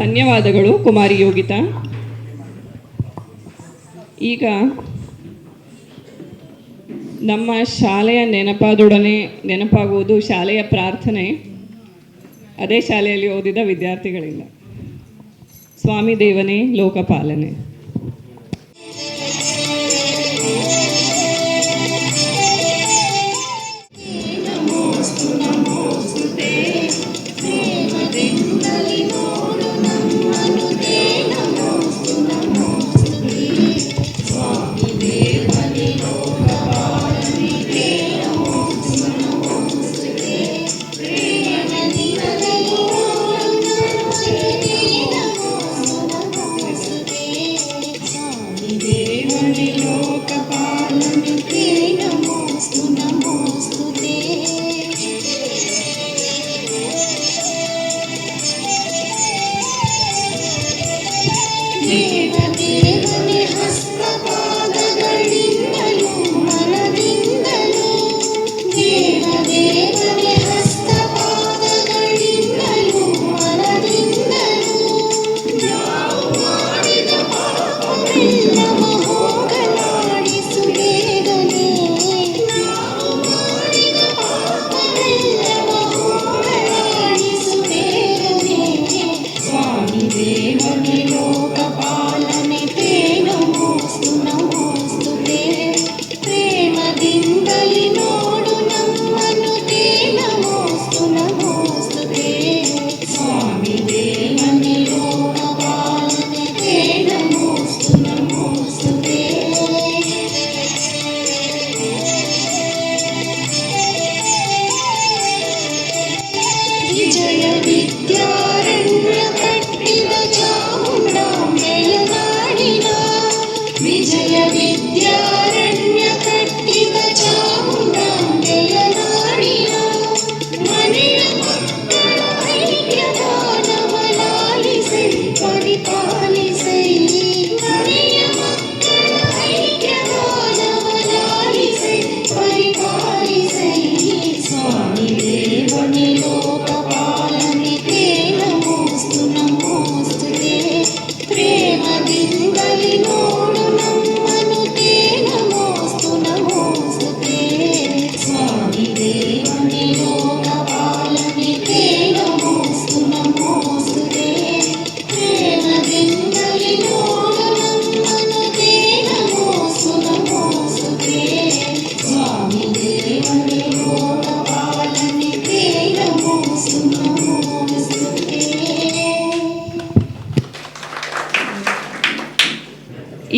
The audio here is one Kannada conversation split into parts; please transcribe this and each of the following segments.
ಧನ್ಯವಾದಗಳು ಕುಮಾರಿ ಯೋಗಿತಾ. ಈಗ ನಮ್ಮ ಶಾಲೆಯ ನೆನಪಾದೊಡನೆ ನೆನಪಾಗುವುದು ಶಾಲೆಯ ಪ್ರಾರ್ಥನೆ. ಅದೇ ಶಾಲೆಯಲ್ಲಿ ಓದಿದ ವಿದ್ಯಾರ್ಥಿಗಳಿಂದ. ಸ್ವಾಮಿ ದೇವನೇ ಲೋಕಪಾಲನೆ.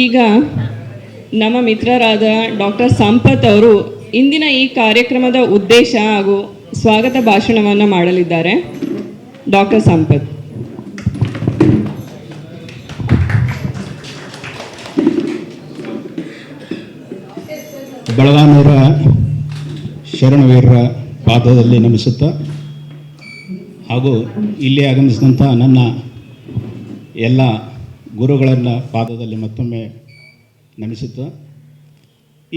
ಈಗ ನಮ್ಮ ಮಿತ್ರರಾದ ಡಾಕ್ಟರ್ ಸಂಪತ್ ಅವರು ಇಂದಿನ ಈ ಕಾರ್ಯಕ್ರಮದ ಉದ್ದೇಶ ಹಾಗೂ ಸ್ವಾಗತ ಭಾಷಣವನ್ನು ಮಾಡಲಿದ್ದಾರೆ. ಡಾಕ್ಟರ್ ಸಂಪತ್. ಬೆಳಗಾನೂರ ಶರಣವೀರರ ಪಾದದಲ್ಲಿ ನಮಿಸುತ್ತಾ ಹಾಗೂ ಇಲ್ಲಿ ಆಗಮಿಸಿದಂಥ ನನ್ನ ಎಲ್ಲ ಗುರುಗಳನ್ನು ಪಾದದಲ್ಲಿ ಮತ್ತೊಮ್ಮೆ ನಮಿಸುತ್ತಾ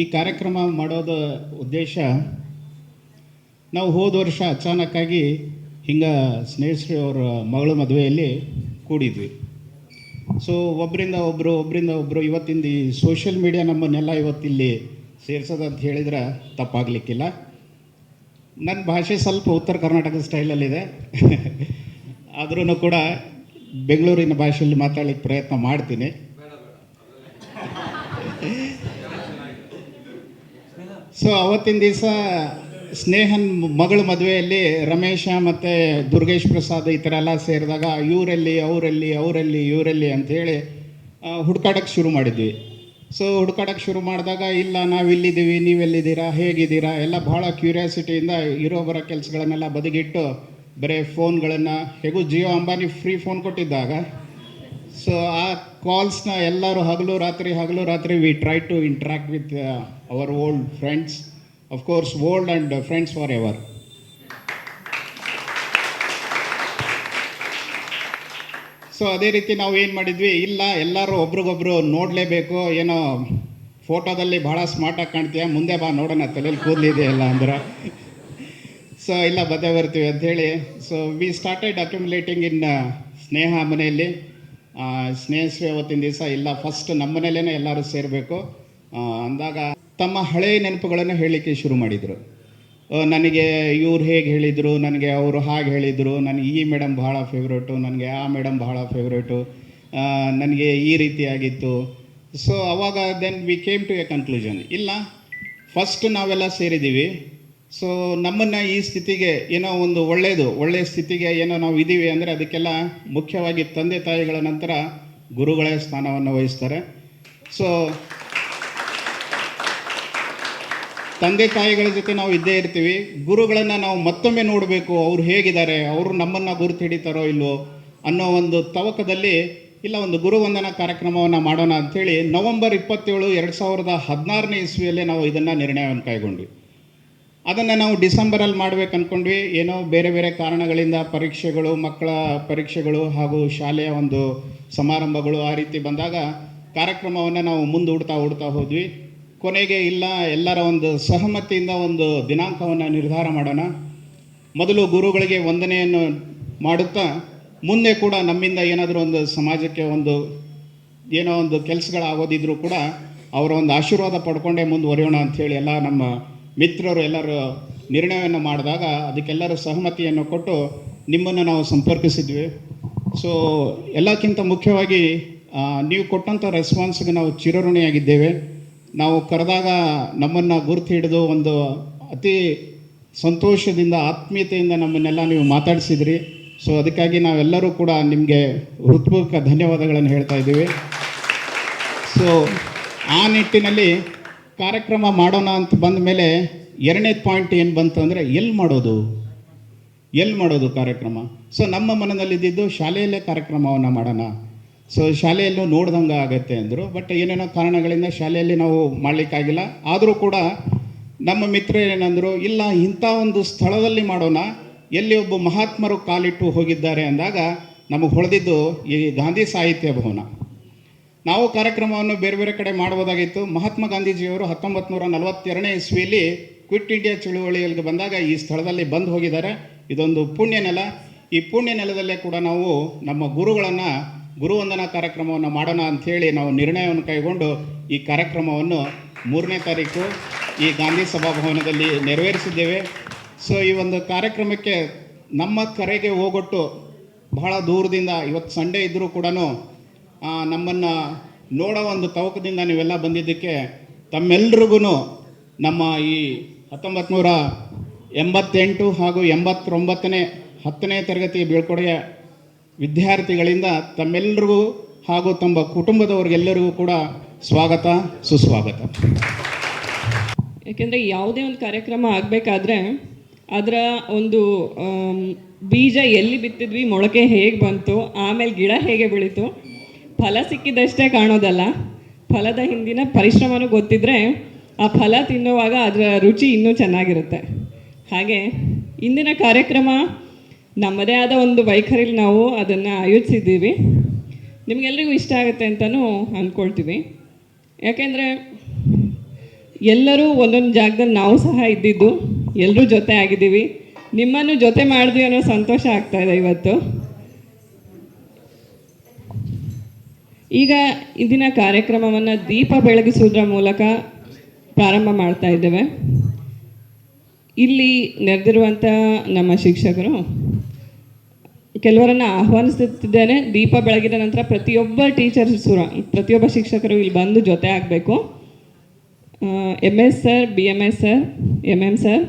ಈ ಕಾರ್ಯಕ್ರಮ ಮಾಡೋದ ಉದ್ದೇಶ, ನಾವು ಹೋದ ವರ್ಷ ಅಚಾನಕ್ಕಾಗಿ ಹಿಂಗೆ ಸ್ನೇಹಿತರು ಅವರ ಮಗಳ ಮದುವೆಯಲ್ಲಿ ಕೂಡಿದ್ವಿ. ಸೊ ಒಬ್ಬರಿಂದ ಒಬ್ಬರು ಇವತ್ತಿಂದ ಈ ಸೋಷಿಯಲ್ ಮೀಡಿಯಾ ನಮ್ಮನ್ನೆಲ್ಲ ಇವತ್ತಿಲ್ಲಿ ಸೇರಿಸೋದಂತ ಹೇಳಿದ್ರೆ ತಪ್ಪಾಗಲಿಕ್ಕಿಲ್ಲ. ನನ್ನ ಭಾಷೆ ಸ್ವಲ್ಪ ಉತ್ತರ ಕರ್ನಾಟಕದ ಸ್ಟೈಲಲ್ಲಿದೆ, ಆದ್ರೂ ಕೂಡ ಬೆಂಗಳೂರಿನ ಭಾಷೆಯಲ್ಲಿ ಮಾತಾಡಲಿಕ್ಕೆ ಪ್ರಯತ್ನ ಮಾಡ್ತೀನಿ. ಸೊ ಅವತ್ತಿನ ದಿವಸ ಸ್ನೇಹನ್ ಮಗಳ ಮದುವೆಯಲ್ಲಿ ರಮೇಶ ಮತ್ತು ದುರ್ಗೇಶ್ ಪ್ರಸಾದ್ ಈ ಥರ ಎಲ್ಲ ಸೇರಿದಾಗ ಇವರಲ್ಲಿ ಇವರಲ್ಲಿ ಅಂಥೇಳಿ ಹುಡ್ಕಾಡೋಕ್ಕೆ ಶುರು ಮಾಡಿದ್ವಿ. ಸೊ ಹುಡ್ಕಾಡೋಕ್ಕೆ ಶುರು ಮಾಡಿದಾಗ ಇಲ್ಲ ನಾವಿಲ್ಲಿದ್ದೀವಿ, ನೀವೆಲ್ಲಿದ್ದೀರಾ, ಹೇಗಿದ್ದೀರಾ ಎಲ್ಲ ಭಾಳ ಕ್ಯೂರಿಯಾಸಿಟಿಯಿಂದ ಇರೋ ಬರೋ ಕೆಲಸಗಳನ್ನೆಲ್ಲ ಬದಿಗಿಟ್ಟು ಬರೀ ಫೋನ್ಗಳನ್ನು, ಹೇಗೂ ಜಿಯೋ ಅಂಬಾನಿ ಫ್ರೀ ಫೋನ್ ಕೊಟ್ಟಿದ್ದಾಗ ಸೊ ಆ ಕಾಲ್ಸ್ನ ಎಲ್ಲರೂ ಹಗಲು ರಾತ್ರಿ we try to interact with our old friends, of course old and friends forever. So ಅದೇ ರೀತಿ ನಾವು ಏನು ಮಾಡಿದ್ವಿ, ಇಲ್ಲ ಎಲ್ಲರೂ ಒಬ್ರಿಗೊಬ್ರು ನೋಡಲೇಬೇಕು, ಏನೋ ಫೋಟೋದಲ್ಲಿ ಭಾಳ ಸ್ಮಾರ್ಟಾಗಿ ಕಾಣ್ತೀಯ, ಮುಂದೆ ಬಾ ನೋಡೋಣ ತಲೆಯಲ್ಲಿ ಕೂದಲಿದೆಯಲ್ಲ ಅಂದ್ರೆ ಸೊ ಇಲ್ಲ ಬರ್ತೀವಿ ಅಂಥೇಳಿ. ಸೊ ವಿ ಸ್ಟಾರ್ಟೆಡ್ ಅಕ್ಯುಮುಲೇಟಿಂಗ್ ಇನ್ ಸ್ನೇಹ ಮನೆಯಲ್ಲಿ ಸ್ನೇಹಸ್ವೇ ಅವತ್ತಿನ ದಿವಸ ಇಲ್ಲ ಫಸ್ಟ್ ನಮ್ಮ ಮನೆಯಲ್ಲೇ ಎಲ್ಲರೂ ಸೇರಬೇಕು ಅಂದಾಗ ತಮ್ಮ ಹಳೆಯ ನೆನಪುಗಳನ್ನು ಹೇಳಲಿಕ್ಕೆ ಶುರು ಮಾಡಿದರು. ನನಗೆ ಇವ್ರು ಹೇಗೆ ಹೇಳಿದರು, ನನಗೆ ಅವರು ಹಾಗೆ ಹೇಳಿದರು, ನನಗೆ ಈ ಮೇಡಮ್ ಬಹಳ ಫೇವ್ರೇಟು, ನನಗೆ ಆ ಮೇಡಮ್ ಬಹಳ ಫೇವ್ರೇಟು, ನನಗೆ ಈ ರೀತಿಯಾಗಿತ್ತು. ಸೊ ಅವಾಗ then we came to a conclusion, ಇಲ್ಲ ಫಸ್ಟ್ ನಾವೆಲ್ಲ ಸೇರಿದ್ದೀವಿ, ಸೊ ನಮ್ಮನ್ನು ಈ ಸ್ಥಿತಿಗೆ ಏನೋ ಒಂದು ಒಳ್ಳೆಯ ಸ್ಥಿತಿಗೆ ಏನೋ ನಾವು ಇದ್ದೀವಿ ಅಂದರೆ ಅದಕ್ಕೆಲ್ಲ ಮುಖ್ಯವಾಗಿ ತಂದೆ ತಾಯಿಗಳ ನಂತರ ಗುರುಗಳೇ ಸ್ಥಾನವನ್ನು ವಹಿಸ್ತಾರೆ. ಸೊ ತಂದೆ ತಾಯಿಗಳ ಜೊತೆ ನಾವು ಇದ್ದೇ ಇರ್ತೀವಿ, ಗುರುಗಳನ್ನು ನಾವು ಮತ್ತೊಮ್ಮೆ ನೋಡಬೇಕು, ಅವ್ರು ಹೇಗಿದ್ದಾರೆ, ಅವರು ನಮ್ಮನ್ನು ಗುರುತು ಹಿಡಿತಾರೋ ಇಲ್ವೋ ಅನ್ನೋ ಒಂದು ತವಕದಲ್ಲಿ ಇಲ್ಲ ಒಂದು ಗುರುವಂದನಾ ಕಾರ್ಯಕ್ರಮವನ್ನು ಮಾಡೋಣ ಅಂಥೇಳಿ ನವಂಬರ್ 27, 2016ನೇ ಇಸ್ವಿಯಲ್ಲೇ ನಾವು ಇದನ್ನು ನಿರ್ಣಯವನ್ನು ಕೈಗೊಂಡ್ವಿ. ಅದನ್ನು ನಾವು ಡಿಸೆಂಬರಲ್ಲಿ ಮಾಡ್ಬೇಕು ಅಂದ್ಕೊಂಡ್ವಿ. ಏನೋ ಬೇರೆ ಬೇರೆ ಕಾರಣಗಳಿಂದ ಪರೀಕ್ಷೆಗಳು, ಮಕ್ಕಳ ಪರೀಕ್ಷೆಗಳು ಹಾಗೂ ಶಾಲೆಯ ಒಂದು ಸಮಾರಂಭಗಳು ಆ ರೀತಿ ಬಂದಾಗ ಕಾರ್ಯಕ್ರಮವನ್ನು ನಾವು ಮುಂದೂಡ್ತಾ ಹೋದ್ವಿ. ಕೊನೆಗೆ ಇಲ್ಲ ಎಲ್ಲರ ಒಂದು ಸಹಮತಿಯಿಂದ ಒಂದು ದಿನಾಂಕವನ್ನು ನಿರ್ಧಾರ ಮಾಡೋಣ, ಮೊದಲು ಗುರುಗಳಿಗೆ ವಂದನೆಯನ್ನು ಮಾಡುತ್ತಾ ಮುಂದೆ ಕೂಡ ನಮ್ಮಿಂದ ಏನಾದರೂ ಒಂದು ಸಮಾಜಕ್ಕೆ ಏನೋ ಒಂದು ಕೆಲಸಗಳಾಗೋದಿದ್ರೂ ಕೂಡ ಅವರ ಒಂದು ಆಶೀರ್ವಾದ ಪಡ್ಕೊಂಡೇ ಮುಂದುವರಿಯೋಣ ಅಂಥೇಳಿ ಎಲ್ಲ ನಮ್ಮ ಮಿತ್ರರು ಎಲ್ಲರೂ ನಿರ್ಣಯವನ್ನು ಮಾಡಿದಾಗ ಅದಕ್ಕೆಲ್ಲರೂ ಸಹಮತಿಯನ್ನು ಕೊಟ್ಟು ನಿಮ್ಮನ್ನು ನಾವು ಸಂಪರ್ಕಿಸಿದ್ವಿ. ಸೊ ಎಲ್ಲಕ್ಕಿಂತ ಮುಖ್ಯವಾಗಿ ನೀವು ಕೊಟ್ಟಂಥ ರೆಸ್ಪಾನ್ಸ್ಗೆ ನಾವು ಚಿರಋಣಿಯಾಗಿದ್ದೇವೆ. ನಾವು ಕರೆದಾಗ ನಮ್ಮನ್ನು ಗುರುತು ಹಿಡಿದು ಒಂದು ಅತಿ ಸಂತೋಷದಿಂದ ಆತ್ಮೀಯತೆಯಿಂದ ನಮ್ಮನ್ನೆಲ್ಲ ನೀವು ಮಾತಾಡಿಸಿದ್ರಿ. ಸೊ ಅದಕ್ಕಾಗಿ ನಾವೆಲ್ಲರೂ ಕೂಡ ನಿಮಗೆ ಹೃತ್ಪೂರ್ವಕ ಧನ್ಯವಾದಗಳನ್ನು ಹೇಳ್ತಾ ಇದ್ದೀವಿ. ಸೊ ಆ ನಿಟ್ಟಿನಲ್ಲಿ ಕಾರ್ಯಕ್ರಮ ಮಾಡೋಣ ಅಂತ ಬಂದ ಮೇಲೆ ಎರಡನೇ ಪಾಯಿಂಟ್ ಏನು ಬಂತು ಅಂದರೆ ಎಲ್ಲಿ ಮಾಡೋದು ಕಾರ್ಯಕ್ರಮ. ಸೊ ನಮ್ಮ ಮನದಲ್ಲಿದ್ದಿದ್ದು ಶಾಲೆಯಲ್ಲೇ ಕಾರ್ಯಕ್ರಮವನ್ನು ಮಾಡೋಣ, ಸೊ ಶಾಲೆಯಲ್ಲೂ ನೋಡ್ದಂಗೆ ಆಗತ್ತೆ ಅಂದರು. ಬಟ್ ಏನೇನೋ ಕಾರಣಗಳಿಂದ ಶಾಲೆಯಲ್ಲಿ ನಾವು ಮಾಡಲಿಕ್ಕಾಗಿಲ್ಲ. ಆದರೂ ಕೂಡ ನಮ್ಮ ಮಿತ್ರರು ಏನಂದರು, ಇಲ್ಲ ಇಂಥ ಒಂದು ಸ್ಥಳದಲ್ಲಿ ಮಾಡೋಣ ಎಲ್ಲಿ ಒಬ್ಬ ಮಹಾತ್ಮರು ಕಾಲಿಟ್ಟು ಹೋಗಿದ್ದಾರೆ ಅಂದಾಗ ನಮಗೆ ಹೊಳೆದಿದ್ದು ಈ ಗಾಂಧಿ ಸಾಹಿತ್ಯ ಭವನ. ನಾವು ಕಾರ್ಯಕ್ರಮವನ್ನು ಬೇರೆ ಬೇರೆ ಕಡೆ ಮಾಡ್ಬೋದಾಗಿತ್ತು. ಮಹಾತ್ಮ ಗಾಂಧೀಜಿಯವರು 1942ನೇ ಇಸ್ವಿಯಲ್ಲಿ ಕ್ವಿಟ್ ಇಂಡಿಯಾ ಚಳುವಳಿಯಲ್ಲಿ ಬಂದಾಗ ಈ ಸ್ಥಳದಲ್ಲಿ ಬಂದು ಹೋಗಿದ್ದಾರೆ. ಇದೊಂದು ಪುಣ್ಯ ನೆಲ. ಈ ಪುಣ್ಯ ನೆಲದಲ್ಲೇ ಕೂಡ ನಾವು ನಮ್ಮ ಗುರುಗಳನ್ನು ಗುರುವಂದನಾ ಕಾರ್ಯಕ್ರಮವನ್ನು ಮಾಡೋಣ ಅಂಥೇಳಿ ನಾವು ನಿರ್ಣಯವನ್ನು ಕೈಗೊಂಡು ಈ ಕಾರ್ಯಕ್ರಮವನ್ನು 3ನೇ ತಾರೀಕು ಈ ಗಾಂಧಿ ಸಭಾಭವನದಲ್ಲಿ ನೆರವೇರಿಸಿದ್ದೇವೆ. ಸೊ ಈ ಒಂದು ಕಾರ್ಯಕ್ರಮಕ್ಕೆ ನಮ್ಮ ಕರೆಗೆ ಹೋಗೊಟ್ಟು ಬಹಳ ದೂರದಿಂದ ಇವತ್ತು ಸಂಡೇ ಇದ್ದರೂ ಕೂಡ ನಮ್ಮನ್ನು ನೋಡೋ ಒಂದು ತವಕದಿಂದ ನೀವೆಲ್ಲ ಬಂದಿದ್ದಕ್ಕೆ ತಮ್ಮೆಲ್ರಿಗೂ ನಮ್ಮ ಈ 1988 ಹಾಗೂ 89ನೇ 10ನೇ ತರಗತಿ ಬೀಳ್ಕೊಡುಗೆ ವಿದ್ಯಾರ್ಥಿಗಳಿಂದ ತಮ್ಮೆಲ್ಲರಿಗೂ ಹಾಗೂ ತಮ್ಮ ಕುಟುಂಬದವ್ರಿಗೆಲ್ಲರಿಗೂ ಕೂಡ ಸ್ವಾಗತ, ಸುಸ್ವಾಗತ. ಯಾಕೆಂದರೆ ಯಾವುದೇ ಒಂದು ಕಾರ್ಯಕ್ರಮ ಆಗಬೇಕಾದ್ರೆ ಅದರ ಒಂದು ಬೀಜ ಎಲ್ಲಿ ಬಿತ್ತಿದ್ವಿ, ಮೊಳಕೆ ಹೇಗೆ ಬಂತು, ಆಮೇಲೆ ಗಿಡ ಹೇಗೆ ಬೆಳೀತು, ಫಲ ಸಿಕ್ಕಿದಷ್ಟೇ ಕಾಣೋದಲ್ಲ, ಫಲದ ಹಿಂದಿನ ಪರಿಶ್ರಮನೂ ಗೊತ್ತಿದ್ದರೆ ಆ ಫಲ ತಿನ್ನುವಾಗ ಅದರ ರುಚಿ ಇನ್ನೂ ಚೆನ್ನಾಗಿರುತ್ತೆ. ಹಾಗೆ ಇಂದಿನ ಕಾರ್ಯಕ್ರಮ ನಮ್ಮದೇ ಆದ ಒಂದು ವೈಖರಿಲಿ ನಾವು ಅದನ್ನು ಆಯೋಜಿಸಿದ್ದೀವಿ. ನಿಮಗೆಲ್ಲರಿಗೂ ಇಷ್ಟ ಆಗುತ್ತೆ ಅಂತಲೂ ಅಂದ್ಕೊಳ್ತೀವಿ. ಯಾಕೆಂದರೆ ಎಲ್ಲರೂ ಒಂದೊಂದು ಜಾಗದಲ್ಲಿ ನಾವು ಸಹ ಇದ್ದಿದ್ದು, ಎಲ್ಲರೂ ಜೊತೆ ಆಗಿದ್ದೀವಿ, ನಿಮ್ಮನ್ನು ಜೊತೆ ಮಾಡಿದ್ವಿ ಅನ್ನೋ ಸಂತೋಷ ಆಗ್ತಾಯಿದೆ ಇವತ್ತು. ಈಗ ಇಂದಿನ ಕಾರ್ಯಕ್ರಮವನ್ನು ದೀಪ ಬೆಳಗಿಸುವುದರ ಮೂಲಕ ಪ್ರಾರಂಭ ಮಾಡ್ತಾ ಇದ್ದೇವೆ. ಇಲ್ಲಿ ನೆರೆದಿರುವಂಥ ನಮ್ಮ ಶಿಕ್ಷಕರು ಕೆಲವರನ್ನು ಆಹ್ವಾನಿಸುತ್ತಿದ್ದೇನೆ. ದೀಪ ಬೆಳಗಿದ ನಂತರ ಪ್ರತಿಯೊಬ್ಬ ಶಿಕ್ಷಕರು ಇಲ್ಲಿ ಬಂದು ಜೊತೆ ಆಗಬೇಕು. MS sir, BMS sir, MM sir,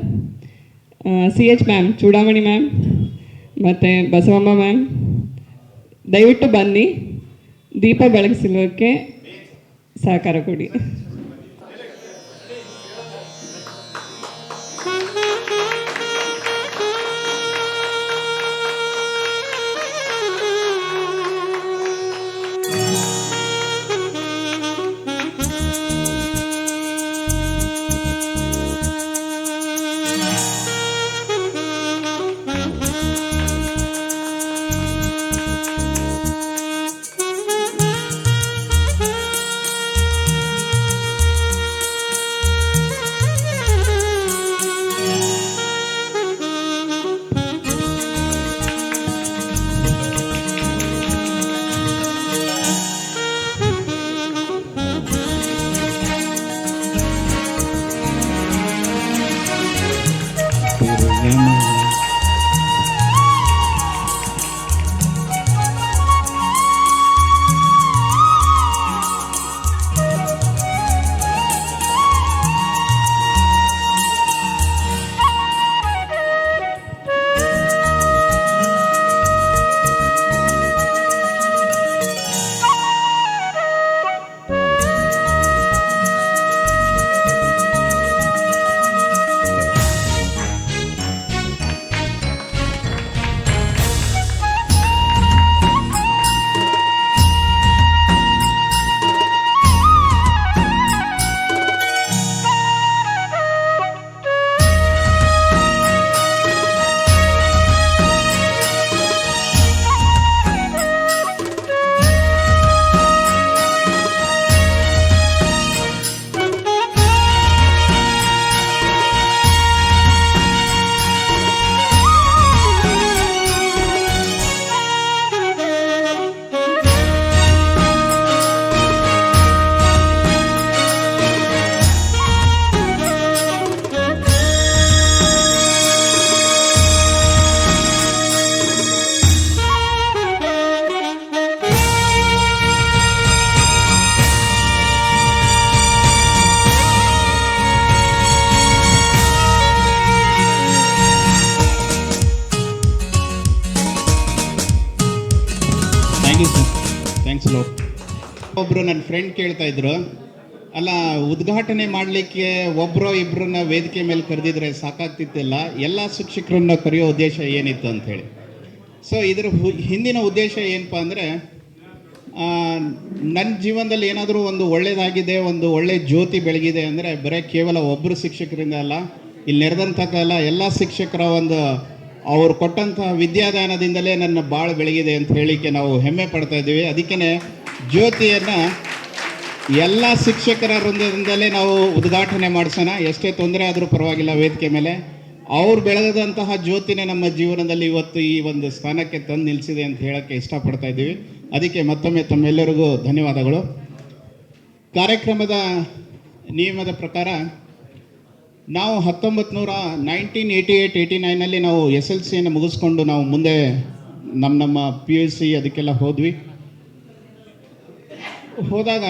CH ma'am, Chudamani ma'am ಮತ್ತು ಬಸವಮ್ಮ ಮ್ಯಾಮ್, ದಯವಿಟ್ಟು ಬನ್ನಿ, ದೀಪ ಬೆಳಗಿಸಲಿಕ್ಕೆ ಸಹಕಾರ ಕೊಡಿ. ಒಬ್ಬರು ನನ್ನ ಫ್ರೆಂಡ್ ಕೇಳ್ತಾ ಇದ್ರು, ಅಲ್ಲ ಉದ್ಘಾಟನೆ ಮಾಡಲಿಕ್ಕೆ ಒಬ್ಬರೋ ಇಬ್ಬರನ್ನ ವೇದಿಕೆ ಮೇಲೆ ಕರೆದಿದ್ರೆ ಸಾಕಾಗ್ತಿತ್ತಿಲ್ಲ, ಎಲ್ಲ ಶಿಕ್ಷಕರನ್ನ ಕರೆಯೋ ಉದ್ದೇಶ ಏನಿತ್ತು ಅಂಥೇಳಿ. ಸೊ ಇದರ ಹಿಂದಿನ ಉದ್ದೇಶ ಏನಪ್ಪ ಅಂದರೆ, ನನ್ನ ಜೀವನದಲ್ಲಿ ಏನಾದರೂ ಒಂದು ಒಳ್ಳೆಯದಾಗಿದೆ, ಒಂದು ಒಳ್ಳೆ ಜ್ಯೋತಿ ಬೆಳಗಿದೆ ಅಂದರೆ ಬರೀ ಕೇವಲ ಒಬ್ಬರು ಶಿಕ್ಷಕರಿಂದ ಅಲ್ಲ, ಇಲ್ಲಿ ನೆರೆದಂಥ ಎಲ್ಲ ಶಿಕ್ಷಕರ ಒಂದು ಅವ್ರು ಕೊಟ್ಟಂತಹ ವಿದ್ಯಾದಾನದಿಂದಲೇ ನನ್ನ ಭಾಳ ಬೆಳಗಿದೆ ಅಂತ ಹೇಳಲಿಕ್ಕೆ ನಾವು ಹೆಮ್ಮೆ ಪಡ್ತಾ ಇದ್ದೀವಿ. ಅದಕ್ಕೇ ಜ್ಯೋತಿಯನ್ನು ಎಲ್ಲ ಶಿಕ್ಷಕರ ವೃಂದದಿಂದಲೇ ನಾವು ಉದ್ಘಾಟನೆ ಮಾಡಿಸೋಣ. ಎಷ್ಟೇ ತೊಂದರೆ ಆದರೂ ಪರವಾಗಿಲ್ಲ, ವೇದಿಕೆ ಮೇಲೆ ಅವ್ರು ಬೆಳೆದಂತಹ ಜ್ಯೋತಿನೇ ನಮ್ಮ ಜೀವನದಲ್ಲಿ ಇವತ್ತು ಈ ಒಂದು ಸ್ಥಾನಕ್ಕೆ ತಂದು ನಿಲ್ಲಿಸಿದೆ ಅಂತ ಹೇಳೋಕ್ಕೆ ಇಷ್ಟಪಡ್ತಾ ಇದ್ದೀವಿ. ಅದಕ್ಕೆ ಮತ್ತೊಮ್ಮೆ ತಮ್ಮೆಲ್ಲರಿಗೂ ಧನ್ಯವಾದಗಳು. ಕಾರ್ಯಕ್ರಮದ ನಿಯಮದ ಪ್ರಕಾರ ನಾವು 1988-89 ನಾವು SLCಯನ್ನು ಮುಗಿಸ್ಕೊಂಡು ನಾವು ಮುಂದೆ ನಮ್ಮ PUC ಅದಕ್ಕೆಲ್ಲ ಹೋದಾಗ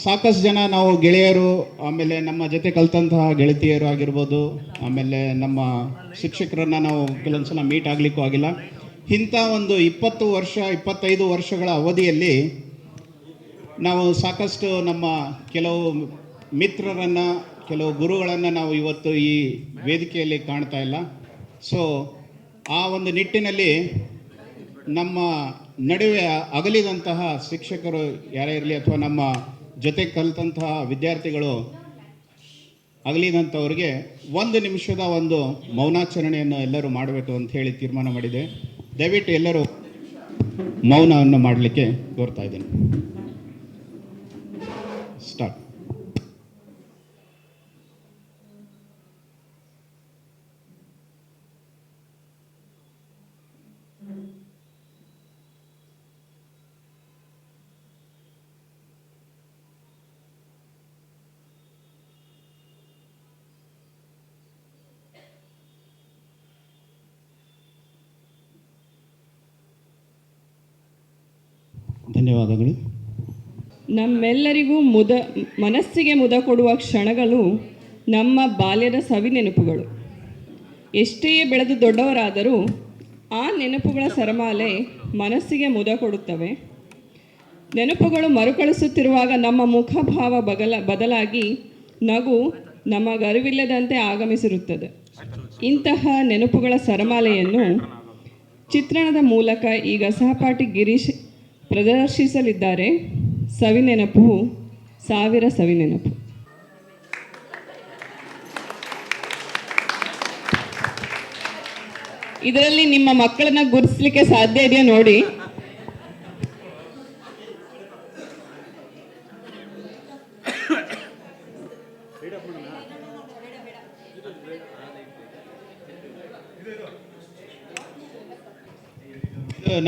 ಸಾಕಷ್ಟು ಜನ ನಾವು ಗೆಳೆಯರು, ಆಮೇಲೆ ನಮ್ಮ ಜೊತೆ ಕಲಿತಂತಹ ಗೆಳತಿಯರು ಆಗಿರ್ಬೋದು, ಆಮೇಲೆ ನಮ್ಮ ಶಿಕ್ಷಕರನ್ನು ನಾವು ಕೆಲವೊಂದು ಸಲ ಮೀಟ್ ಆಗಲಿಕ್ಕೂ ಆಗಿಲ್ಲ. ಇಂಥ ಒಂದು 25 ವರ್ಷಗಳ ಅವಧಿಯಲ್ಲಿ ನಾವು ಸಾಕಷ್ಟು ನಮ್ಮ ಕೆಲವು ಮಿತ್ರರನ್ನು, ಕೆಲವು ಗುರುಗಳನ್ನು ನಾವು ಇವತ್ತು ಈ ವೇದಿಕೆಯಲ್ಲಿ ಕಾಣ್ತಾ ಇಲ್ಲ. ಸೊ ಆ ಒಂದು ನಿಟ್ಟಿನಲ್ಲಿ ನಮ್ಮ ನಡುವೆ ಅಗಲಿದಂತಹ ಶಿಕ್ಷಕರು ಯಾರೇ ಇರಲಿ ಅಥವಾ ನಮ್ಮ ಜೊತೆ ಕಲಿತಂತಹ ವಿದ್ಯಾರ್ಥಿಗಳು ಅಗಲಿದಂಥವ್ರಿಗೆ 1 ನಿಮಿಷದ ಒಂದು ಮೌನಾಚರಣೆಯನ್ನು ಎಲ್ಲರೂ ಮಾಡಬೇಕು ಅಂತ ಹೇಳಿ ತೀರ್ಮಾನ ಮಾಡಿದೆ. ದಯವಿಟ್ಟು ಎಲ್ಲರೂ ಮೌನವನ್ನು ಮಾಡಲಿಕ್ಕೆ ಕೋರ್ತಾ ಇದ್ದೀನಿ. ಸ್ಟಾರ್ಟ್. ಧನ್ಯವಾದಗಳು. ನಮ್ಮೆಲ್ಲರಿಗೂ ಮನಸ್ಸಿಗೆ ಮುದ ಕೊಡುವ ಕ್ಷಣಗಳು ನಮ್ಮ ಬಾಲ್ಯದ ಸವಿ ನೆನಪುಗಳು. ಎಷ್ಟೇ ಬೆಳೆದು ದೊಡ್ಡವರಾದರೂ ಆ ನೆನಪುಗಳ ಸರಮಾಲೆ ಮನಸ್ಸಿಗೆ ಮುದ ಕೊಡುತ್ತವೆ. ನೆನಪುಗಳು ಮರುಕಳಿಸುತ್ತಿರುವಾಗ ನಮ್ಮ ಮುಖಭಾವ ಬದಲಾಗಿ ನಗು ನಮಗರಿವಿಲ್ಲದಂತೆ ಆಗಮಿಸಿರುತ್ತದೆ. ಇಂತಹ ನೆನಪುಗಳ ಸರಮಾಲೆಯನ್ನು ಚಿತ್ರಣದ ಮೂಲಕ ಈಗ ಸಹಪಾಠಿ ಗಿರೀಶ್ ಪ್ರದರ್ಶಿಸಲಿದ್ದಾರೆ. ಸವಿನೆನಪು, ಸಾವಿರ ಸವಿನೆನಪು. ಇದರಲ್ಲಿ ನಿಮ್ಮ ಮಕ್ಕಳನ್ನ ಗುರುತಿಸಲಿಕ್ಕೆ ಸಾಧ್ಯ ಇದೆಯಾ ನೋಡಿ.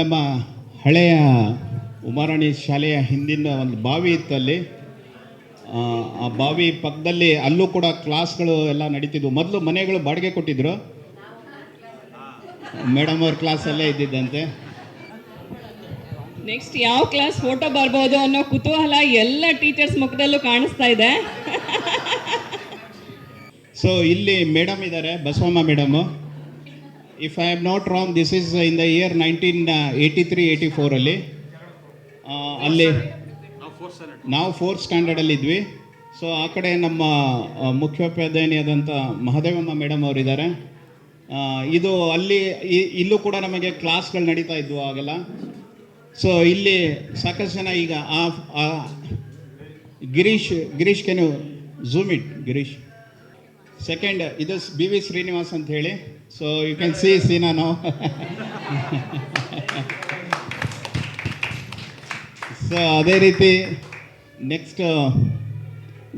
ನಮ್ಮ ಹಳೆಯ ಉಮಾರಾಣಿ ಶಾಲೆಯ ಹಿಂದಿನ ಒಂದು ಬಾವಿ ಇತ್ತು. ಅಲ್ಲಿ ಆ ಬಾವಿ ಪಕ್ಕದಲ್ಲಿ ಅಲ್ಲೂ ಕೂಡ ಕ್ಲಾಸ್ಗಳು ಎಲ್ಲ ನಡೀತಿದ್ವು. ಮೊದಲು ಮನೆಗಳು ಬಾಡಿಗೆ ಕೊಟ್ಟಿದ್ರು, ಮೇಡಮ್ ಅವ್ರ ಕ್ಲಾಸಲ್ಲೇ ಇದ್ದಿದ್ದಂತೆ. ನೆಕ್ಸ್ಟ್ ಯಾವ ಕ್ಲಾಸ್ ಫೋಟೋ ಬರ್ಬೋದು ಅನ್ನೋ ಕುತೂಹಲ ಎಲ್ಲ ಟೀಚರ್ಸ್ ಮುಖದಲ್ಲೂ ಕಾಣಿಸ್ತಾ ಇದೆ. ಸೊ ಇಲ್ಲಿ ಮೇಡಮ್ ಇದ್ದಾರೆ, Basavamma madam. If I am not wrong, this is in the year 1983-84 ಅಲ್ಲಿ. ಅಲ್ಲಿ ನಾವು 4th ಸ್ಟ್ಯಾಂಡರ್ಡಲ್ಲಿ ಇದ್ವಿ. ಸೊ ಆ ಕಡೆ ನಮ್ಮ ಮುಖ್ಯೋಪಾಧ್ಯಾಯನಿಯಾದಂಥ ಮಹದೇವಮ್ಮ ಮೇಡಮ್ ಅವರಿದ್ದಾರೆ. ಇದು ಅಲ್ಲಿ ಇಲ್ಲೂ ಕೂಡ ನಮಗೆ ಕ್ಲಾಸ್ಗಳು ನಡೀತಾ ಇದ್ವು ಆಗೆಲ್ಲ. ಸೊ ಇಲ್ಲಿ ಸಾಕಷ್ಟು ಜನ ಈಗ Girish can zoom it Girish. Second ಇದು BV ಶ್ರೀನಿವಾಸ್ ಅಂತ ಹೇಳಿ. ಸೊ ಯು ಕ್ಯಾನ್ ಸಿ ನಾನು ಸೊ ಅದೇ ರೀತಿ ನೆಕ್ಸ್ಟ್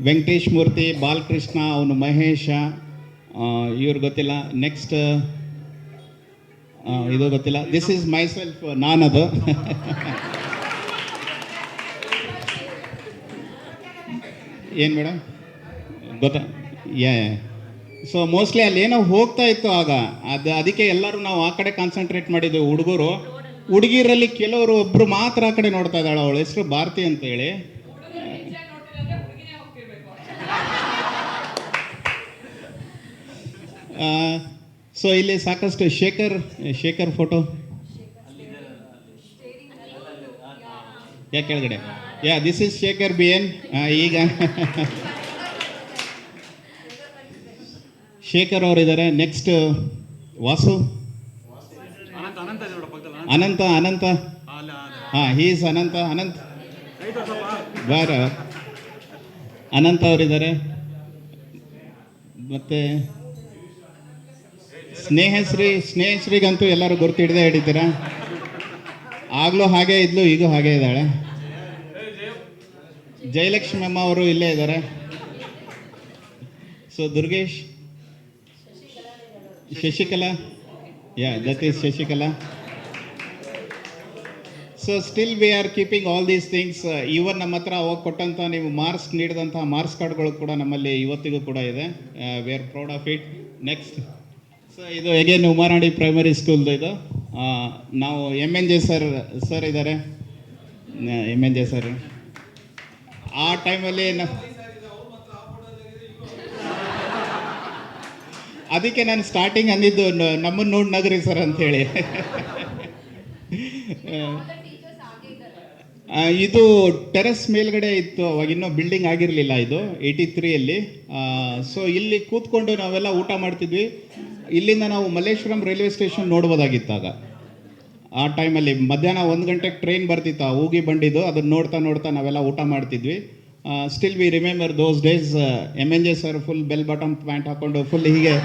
ವೆಂಕಟೇಶ್ ಮೂರ್ತಿ, ಬಾಲಕೃಷ್ಣ, ಅವನು ಮಹೇಶ, ಇವ್ರು ಗೊತ್ತಿಲ್ಲ. ನೆಕ್ಸ್ಟ್ ಇದು ಗೊತ್ತಿಲ್ಲ. ದಿಸ್ ಈಸ್ ಮೈ ಸೆಲ್ಫ್, ನಾನದು. ಏನು ಮೇಡಮ್ ಗೊತ್ತಾ? ಸೊ ಮೋಸ್ಟ್ಲಿ ಅಲ್ಲಿ ಏನೋ ಹೋಗ್ತಾ ಇತ್ತು ಆಗ, ಅದಕ್ಕೆ ಎಲ್ಲರೂ ನಾವು ಆ ಕಡೆ ಕಾನ್ಸಂಟ್ರೇಟ್ ಮಾಡಿದ್ದೆವು. ಹುಡುಗಿರಲ್ಲಿ ಕೆಲವರು ಒಬ್ಬರು ಮಾತ್ರ ಆ ಕಡೆ ನೋಡ್ತಾ ಇದ್ದಾಳೆ. ಅವಳ ಹೆಸರು ಭಾರತಿ ಅಂತ ಹೇಳಿ. ಸೊ ಇಲ್ಲಿ ಸಾಕಷ್ಟು ಶೇಖರ್ ಫೋಟೋ. ಯಾ ಕೆಳಗಡೆ yeah this is Shekhar B N. ಈಗ ಶೇಖರ್ ಅವರಿದ್ದಾರೆ. ನೆಕ್ಸ್ಟ್ ವಾಸು, ಅನಂತ ಅನಂತ ಹಾಂ ಹೀಸ್ ಅನಂತ ಬಾರ ಅನಂತ ಅವರಿದ್ದಾರೆ. ಮತ್ತು ಸ್ನೇಹಶ್ರೀಗಂತೂ ಎಲ್ಲರೂ ಗುರ್ತು ಹಿಡ್ದೇ ಹಿಡಿತೀರಾ. ಆಗಲೂ ಹಾಗೇ ಇದ್ಲು, ಈಗೂ ಹಾಗೇ ಇದ್ದಾಳೆ. ಜಯಲಕ್ಷ್ಮಿ ಅಮ್ಮ ಅವರು ಇಲ್ಲೇ ಇದ್ದಾರೆ. So Durgesh, Shashikala, yeah that is Shashikala. So still we are keeping all these things. Even ನಮ್ಮ ಹತ್ರ ಅವಾಗ ಕೊಟ್ಟಂಥ ನೀವು ಮಾರ್ಕ್ಸ್ ನೀಡಿದಂಥ ಮಾರ್ಕ್ಸ್ ಕಾರ್ಡ್ಗಳು ಕೂಡ ನಮ್ಮಲ್ಲಿ ಇವತ್ತಿಗೂ ಕೂಡ ಇದೆ. We are proud of it. Next, so ಇದು ಎಗೇನ್ ಉಮಾರಾಣಿ ಪ್ರೈಮರಿ ಸ್ಕೂಲ್ದು ಇದು. ನಾವು MNJ ಸರ್ ಇದ್ದಾರೆ. MNJ ಸರ್ ಆ ಟೈಮಲ್ಲಿ ಅದಕ್ಕೆ ನಾನು ಸ್ಟಾರ್ಟಿಂಗ್ ಅಂದಿದ್ದು ನಮ್ಮನ್ನು ನೋಡಿ ನಗರಿ ಸರ್ ಅಂಥೇಳಿ. ಇದು ಟೆರೆಸ್ ಮೇಲ್ಗಡೆ ಇತ್ತು, ಅವಾಗ ಇನ್ನೂ ಬಿಲ್ಡಿಂಗ್ ಆಗಿರಲಿಲ್ಲ. ಇದು 83ಯಲ್ಲಿ. ಸೊ ಇಲ್ಲಿ ಕೂತ್ಕೊಂಡು ನಾವೆಲ್ಲ ಊಟ ಮಾಡ್ತಿದ್ವಿ. ಇಲ್ಲಿಂದ ನಾವು ಮಲ್ಲೇಶ್ವರಂ ರೈಲ್ವೆ ಸ್ಟೇಷನ್ ನೋಡ್ಬೋದಾಗಿತ್ತಾಗ. ಆ ಟೈಮಲ್ಲಿ ಮಧ್ಯಾಹ್ನ 1 ಗಂಟೆಗೆ ಟ್ರೈನ್ ಬರ್ತಿತ್ತು, ಹೋಗಿ ಬಂದಿದ್ದು. ಅದನ್ನು ನೋಡ್ತಾ ನೋಡ್ತಾ ನಾವೆಲ್ಲ ಊಟ ಮಾಡ್ತಿದ್ವಿ. Still we remember those days. MNJ sir full bell bottom pant ಹಾಕ್ಕೊಂಡು ಫುಲ್ ಹೀಗೆ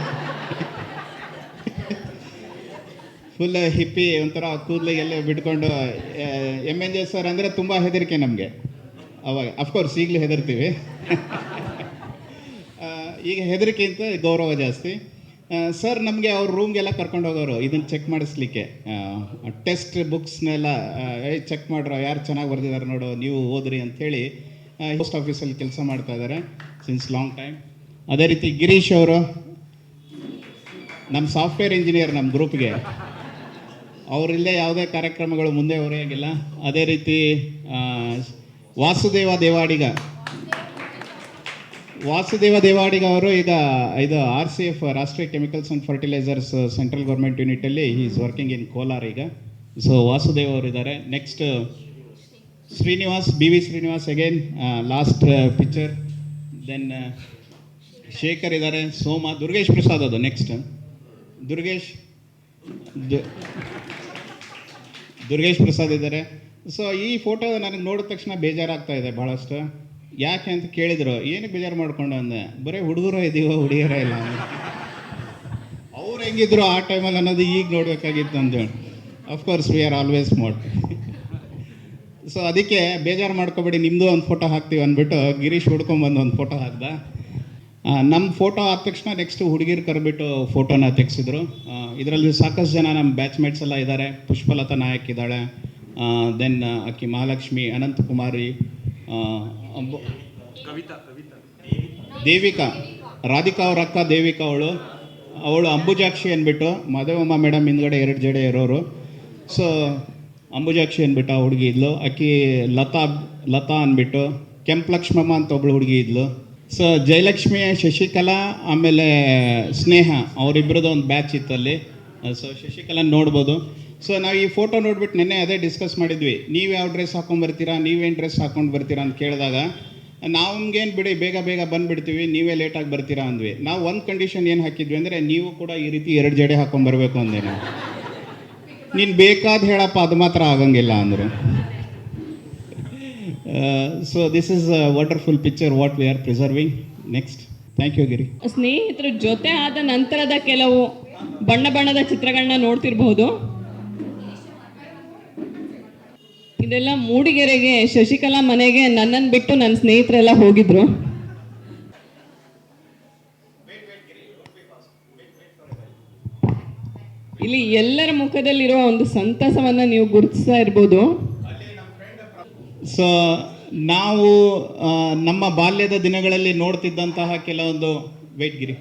ಫುಲ್ ಹಿಪ್ಪಿ ಒಂಥರ ಕೂದಲಿಗೆಲ್ಲ ಬಿಟ್ಕೊಂಡು. MNJ ಸರ್ ಅಂದರೆ ತುಂಬ ಹೆದರಿಕೆ ನಮಗೆ ಅವಾಗ. ಅಫ್ಕೋರ್ಸ್ ಈಗಲೂ ಹೆದರ್ತೀವಿ. ಈಗ ಹೆದರಿಕೆಗಿಂತ ಗೌರವ ಜಾಸ್ತಿ. ಸರ್ ನಮಗೆ ಅವ್ರ ರೂಮ್ಗೆಲ್ಲ ಕರ್ಕೊಂಡು ಹೋಗೋರು ಇದನ್ನು ಚೆಕ್ ಮಾಡಿಸ್ಲಿಕ್ಕೆ. ಟೆಸ್ಟ್ ಬುಕ್ಸ್ನೆಲ್ಲ ಚೆಕ್ ಮಾಡ್ರೋ, ಯಾರು ಚೆನ್ನಾಗಿ ಬರೆದಿದ್ದಾರೆ ನೋಡು, ನೀವು ಓದ್ರಿ ಅಂಥೇಳಿ. ಪೋಸ್ಟ್ ಆಫೀಸಲ್ಲಿ ಕೆಲಸ ಮಾಡ್ತಾ ಇದ್ದಾರೆ ಸಿನ್ಸ್ ಲಾಂಗ್ ಟೈಮ್. ಅದೇ ರೀತಿ ಗಿರೀಶ್ ಅವರು ನಮ್ಮ ಸಾಫ್ಟ್ವೇರ್ ಇಂಜಿನಿಯರ್ ನಮ್ಮ ಗ್ರೂಪ್ಗೆ. ಅವರಿಲ್ಲೇ ಯಾವುದೇ ಕಾರ್ಯಕ್ರಮಗಳು ಮುಂದೆ ಹೊರೆಯಾಗಿಲ್ಲ. ಅದೇ ರೀತಿ ವಾಸುದೇವ ದೇವಾಡಿಗ ಅವರು ಈಗ ಇದು RCF Rashtriya chemicals and fertilizers central government ಯೂನಿಟಲ್ಲಿ he is working in Kolar ಈಗ. ಸೊ ವಾಸುದೇವ್ ಅವರಿದ್ದಾರೆ. Next Srinivas, BV Srinivas again last picture. Then Shekhar ಇದ್ದಾರೆ. ಸೋಮ, ದುರ್ಗೇಶ್ ಪ್ರಸಾದ್ ಅದು ನೆಕ್ಸ್ಟ್. ದುರ್ಗೇಶ್ ಪ್ರಸಾದ್ ಇದ್ದಾರೆ. ಸೊ ಈ ಫೋಟೋ ನನಗೆ ನೋಡಿದ ತಕ್ಷಣ ಬೇಜಾರಾಗ್ತಾ ಇದೆ ಭಾಳಷ್ಟು. ಯಾಕೆ ಅಂತ ಕೇಳಿದ್ರು, ಏನಕ್ಕೆ ಬೇಜಾರು ಮಾಡ್ಕೊಂಡು ಅಂದೆ. ಬರೀ ಹುಡುಗರು ಇದ್ದೀವೋ ಹುಡುಗಿಯರ ಇಲ್ಲ. ಅವ್ರು ಹೆಂಗಿದ್ರು ಆ ಟೈಮಲ್ಲಿ ಅನ್ನೋದು ಈಗ ನೋಡಬೇಕಾಗಿತ್ತು ಅಂತೇಳಿ. Of course we are always mode. So ಅದಕ್ಕೆ ಬೇಜಾರು ಮಾಡ್ಕೊಬೇಡಿ, ನಿಮ್ಮದು ಒಂದು ಫೋಟೋ ಹಾಕ್ತೀವಿ ಅಂದ್ಬಿಟ್ಟು ಗಿರೀಶ್ ಹುಡ್ಕೊಂಬಂದು ಒಂದು ಫೋಟೋ ಹಾಕ್ದ. ನಮ್ಮ ಫೋಟೋ ಆದ ತಕ್ಷಣ ನೆಕ್ಸ್ಟ್ ಹುಡುಗಿರು ಕರೆಬಿಟ್ಟು ಫೋಟೋನ ತೆಗೆಸಿದ್ರು. ಇದರಲ್ಲಿ ಸಾಕಷ್ಟು ಜನ ನಮ್ಮ ಬ್ಯಾಚ್ಮೇಟ್ಸ್ ಎಲ್ಲ ಇದ್ದಾರೆ. ಪುಷ್ಪಲತಾ ನಾಯಕ್ ಇದ್ದಾಳೆ. ದೆನ್ ಅಕ್ಕಿ ಮಹಾಲಕ್ಷ್ಮಿ, ಅನಂತಕುಮಾರಿ, ದೇವಿಕಾ, ರಾಧಿಕಾ ಅವ್ರ ಅಕ್ಕ ದೇವಿಕಾ, ಅವಳು ಅಂಬುಜಾಕ್ಷಿ ಅಂದ್ಬಿಟ್ಟು ಮಾದೇವಮ್ಮ ಮೇಡಮ್ ಹಿಂದ್ಗಡೆ 2 ಜಡೆ ಇರೋರು. ಸೊ ಅಂಬುಜಾಕ್ಷಿ ಅಂದ್ಬಿಟ್ಟು ಆ ಹುಡುಗಿ ಇದ್ಲು. ಅಕ್ಕಿ ಲತಾ ಅಂದ್ಬಿಟ್ಟು ಕೆಂಪಲಕ್ಷ್ಮಮ್ಮ ಅಂತ ಒಬ್ಳು ಹುಡುಗಿ ಇದ್ಲು. ಸೊ ಜಯಲಕ್ಷ್ಮಿ, ಶಶಿಕಲಾ, ಆಮೇಲೆ ಸ್ನೇಹ ಅವರಿಬ್ಬರದ್ದು ಒಂದು ಬ್ಯಾಚ್ ಇತ್ತಲ್ಲಿ. ಸೊ ಶಶಿಕಲಾ ನೋಡ್ಬೋದು. ಸೊ ನಾವು ಈ ಫೋಟೋ ನೋಡ್ಬಿಟ್ಟು ನೆನ್ನೆ ಅದೇ ಡಿಸ್ಕಸ್ ಮಾಡಿದ್ವಿ. ನೀವು ಯಾವ ಡ್ರೆಸ್ ಹಾಕೊಂಡು ಬರ್ತೀರಾ, ನೀವೇನು ಡ್ರೆಸ್ ಹಾಕೊಂಡು ಬರ್ತೀರಾ ಅಂತ ಕೇಳಿದಾಗ ನಮ್ಗೇನು ಬಿಡಿ ಬೇಗ ಬಂದುಬಿಡ್ತೀವಿ, ನೀವೇ ಲೇಟಾಗಿ ಬರ್ತೀರಾ ಅಂದ್ವಿ. ನಾವು ಒಂದು ಕಂಡೀಷನ್ ಏನು ಹಾಕಿದ್ವಿ ಅಂದರೆ, ನೀವು ಕೂಡ ಈ ರೀತಿ 2 ಜಡೆ ಹಾಕೊಂಡ್ಬರ್ಬೇಕು ಅಂದೆ ನಾವು. ನೀನು ಬೇಕಾದ ಹೇಳಪ್ಪ, ಅದು ಮಾತ್ರ ಆಗಂಗಿಲ್ಲ ಅಂದರು. So this is a wonderful picture what we are preserving. Next, thank you Giri. ಸ್ನೇಹಿತರ ಜೊತೆ ಆದ ನಂತರದ ಕೆಲವು ಬಣ್ಣದ ಚಿತ್ರಗಳನ್ನ ನೋಡ್ತಿರ್ಬಹುದು. ಇದೆಲ್ಲ ಮೂಡಿಗೆರೆಗೆ ಶಶಿಕಲಾ ಮನೆಗೆ ನನ್ನನ್ನು ಬಿಟ್ಟು ನನ್ನ ಸ್ನೇಹಿತರೆಲ್ಲ ಹೋಗಿದ್ರು. ಇಲ್ಲಿ ಎಲ್ಲರ ಮುಖದಲ್ಲಿರೋ ಒಂದು ಸಂತಸವನ್ನ ನೀವು ಗುರುತಿಸ್ತಾ ಇರ್ಬೋದು. ಸೊ ನಾವು ನಮ್ಮ ಬಾಲ್ಯದ ದಿನಗಳಲ್ಲಿ ನೋಡ್ತಿದ್ದಂತಹ ಕೆಲವೊಂದು ವೇಟ್ಗಿರಿ